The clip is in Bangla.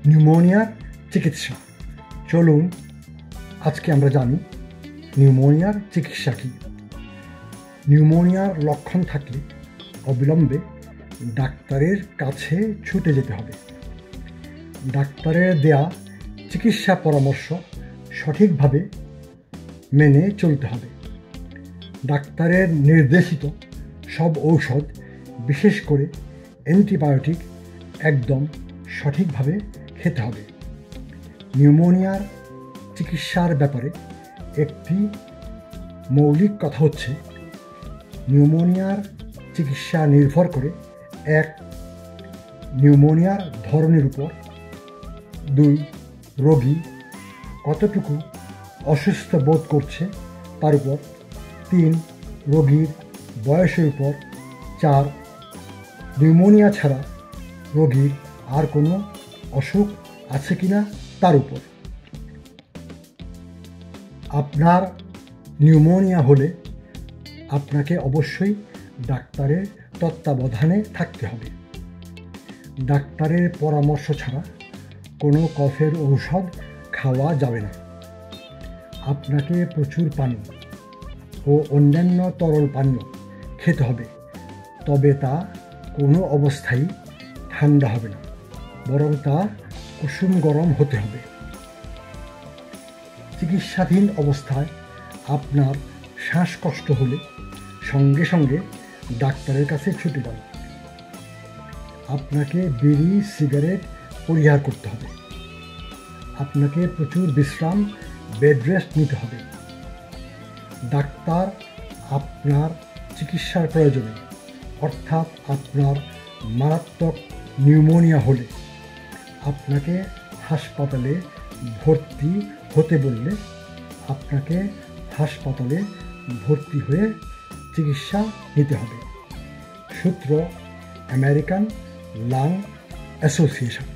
নিউমোনিয়ার চিকিৎসা। চলুন আজকে আমরা জানি নিউমোনিয়ার চিকিৎসা কী। নিউমোনিয়ার লক্ষণ থাকলে অবিলম্বে ডাক্তারের কাছে ছুটে যেতে হবে। ডাক্তারের দেয়া চিকিৎসা পরামর্শ সঠিকভাবে মেনে চলতে হবে। ডাক্তারের নির্দেশিত সব ঔষধ, বিশেষ করে অ্যান্টিবায়োটিক, একদম সঠিকভাবে খেতে হবে। নিউমোনিয়ার চিকিৎসার ব্যাপারে একটি মৌলিক কথা হচ্ছে, নিউমোনিয়ার চিকিৎসা নির্ভর করে 1. নিউমোনিয়ার ধরনের উপর, 2. রোগী কতটুকু অসুস্থ বোধ করছে তার উপর, 3. রোগীর বয়সের উপর, 4. নিউমোনিয়া ছাড়া রোগীর আর কোনো অসুখ আছে কিনা তার উপর। আপনার নিউমোনিয়া হলে আপনাকে অবশ্যই ডাক্তারের তত্ত্বাবধানে থাকতে হবে। ডাক্তারের পরামর্শ ছাড়া কোনো কফের ঔষধ খাওয়া যাবে না। আপনাকে প্রচুর পানি ও অন্যান্য তরল পানীয় খেতে হবে, তবে তা কোনো অবস্থায় ঠান্ডা হবে না, বরং তা কুসুম গরম হতে হবে। চিকিৎসাধীন অবস্থায় আপনার শ্বাসকষ্ট হলে সঙ্গে সঙ্গে ডাক্তারের কাছে ছুটে যান। আপনাকে বিড়ি, সিগারেট পরিহার করতে হবে। আপনাকে প্রচুর বিশ্রাম, বেড রেস্ট নিতে হবে। ডাক্তার আপনার চিকিৎসার প্রয়োজনে, অর্থাৎ আপনার মারাত্মক নিউমোনিয়া হলে আপনাকে হাসপাতালে ভর্তি হতে বললে আপনাকে হাসপাতালে ভর্তি হয়ে চিকিৎসা নিতে হবে। সূত্র: আমেরিকান লাং অ্যাসোসিয়েশন।